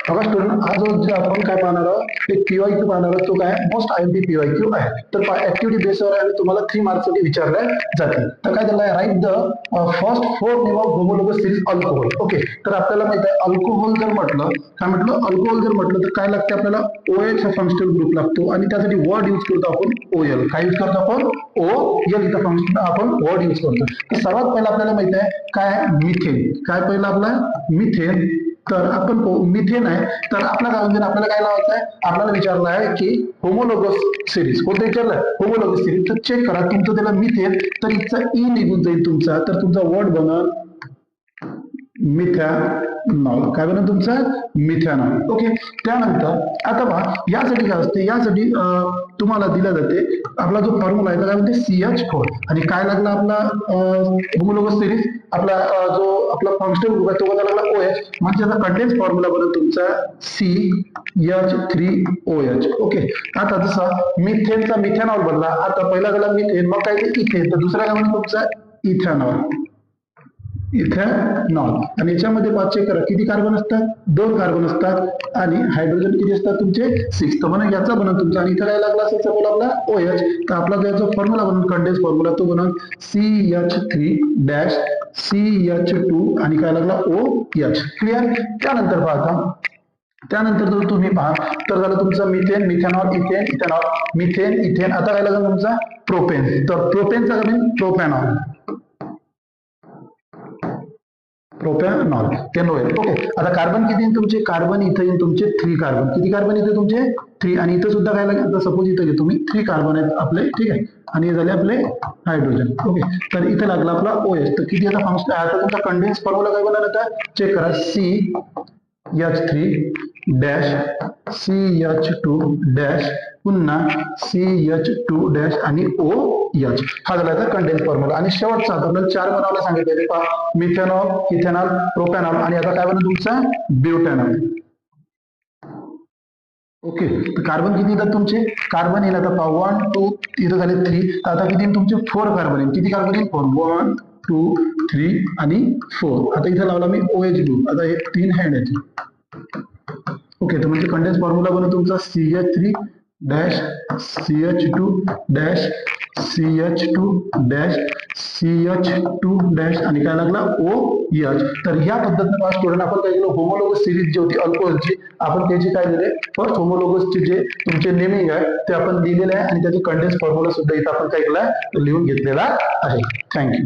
बघा स्टुडंट, हा जो आपण काय पाहणार आहोत एक पीवायक्यू पाहणार आहोत. तो काय मोस्ट आयएमपी पीवायक्यू आहे. तर ऍक्टिव्हिटी बेसवर आहे, तुम्हाला 3 मार्क्स साठी विचारले जातील. तर काय त्याला write the first 4 name of homologous series alcohol. Okay, तर आपल्याला माहित आहे अल्कोहोल जर म्हटलं काय म्हटलं, अल्कोहोल जर म्हटलं तर काय लागते आपल्याला, OH हा फंक्शनल ग्रुप लागतो आणि त्यासाठी वर्ड यूज करतो आपण OL. काय यूज करतो आपण, OL इथं फंक्शन आपण वर्ड यूज करतो. तर सर्वात पहिला आपल्याला माहित आहे काय, मिथेन. काय पहिला आपला मिथेन. तर आपण मिथेन आहे, तर आपल्या आपल्याला काय लावायचं आहे, आपल्याला विचारलं आहे की होमोलोगस सिरीज कोणतं विचारलंय, होमोलोगस सिरीज. तर चेक करा तुमचं त्याला मिथेन, तर इथचा ई निघून जाईल तुमचा, तर तुमचा वर्ड बनल मिथॅनॉल. काय बनल तुमचा, मिथॅनॉल. ओके, त्यानंतर आता पहा यासाठी काय असते, यासाठी तुम्हाला दिल्या जाते आपला जो फॉर्म्युला आहे काय म्हणते CH4 आणि काय लागला आपला होमोलोगस सिरीज, आपला जो आपला फंक्शनल ग्रुप आहे तो लागला OH, म्हणजे आता कंडेन्स फॉर्म्युला बनल तुमचा CH3OH. ओके, आता जसा मिथेनचा मिथॅनॉल बनला, आता पहिला झाला मिथेन, मग काय ते इथेन, तर दुसरा काय म्हणतो तुमचा इथेनॉल. इथेनॉल. आणि याच्यामध्ये चेक करा किती कार्बन असतात, 2 कार्बन असतात आणि हायड्रोजन किती असतात तुमचे 6. तर म्हणून याचा बनल तुमचा, आणि इथं काय लागला असेल सपोज आपला OH, तर आपला जो फॉर्म्युला बनल कंडेन्स फॉर्म्युला तो बनल CH3 CH2 आणि काय लागला OH. क्लिअर. त्यानंतर पाहता, त्यानंतर जर तुम्ही पहा तर झालं तुमचं methane, methanol, ethane, ethanol, methane, ethane. आता काय लागेल तुमचा प्रोपेन, तर प्रोपेनचा काय प्रोपॅनॉल, प्रोपॅनॉल. ओके, आता कार्बन किती येईल तुमचे, कार्बन इथं येईल तुमचे 3 कार्बन. किती कार्बन येते तुमचे 3, आणि इथं सुद्धा काय लागेल, सपोज इथं घेतो मी 3 कार्बन आहेत आपले, ठीक आहे, आणि हे झाले आपले हायड्रोजन. ओके, तर इथे लागला आपला OH. तर किती आता फंक्शन, आता तुमचा कंडेन्स फॉर्म्युला काय बनला आता चेक करा, CH3 डॅश CH2 डॅश पुन्हा CH2 डॅश आणि OH. हा झाला आता कंडेन्स फॉर्म्युला. आणि शेवटचा आपल्याला 4 बनवायला सांगितले, पहा मिथेनॉल, इथेनॉल, प्रोपॅनॉल आणि आता काय बनल तुमचा ब्युटॅनॉल. ओके, तर कार्बन किती येतात तुमचे, कार्बन येईल आता 1 2 इथं झाले 3, तर आता किती येईल तुमचे 4 कार्बन येईल. किती कार्बन येईल 4, 1 2 3 आणि 4. आता इथे लावला मी OH ग्रुप, आता हे 3 हँड आहेत. ओके, तर म्हणजे कंडेन्स फॉर्म्युला बनतो तुमचा CH3 dash CH2 dash CH2 dash CH2 dash आणि काय लागला OH. तर या पद्धतीने स्टुडंट आपण काय केलं, होमोलोगस सिरीज जी होती अल्कोहोलची, आपण त्याची काय दिले, फर्स्ट होमोलोगसचे जे तुमचे नेमिंग आहे ते आपण लिहिलेले आहे आणि त्याचे कंडेन्स फॉर्म्युला सुद्धा इथं आपण काय केला लिहून घेतलेला आहे. थँक्यू.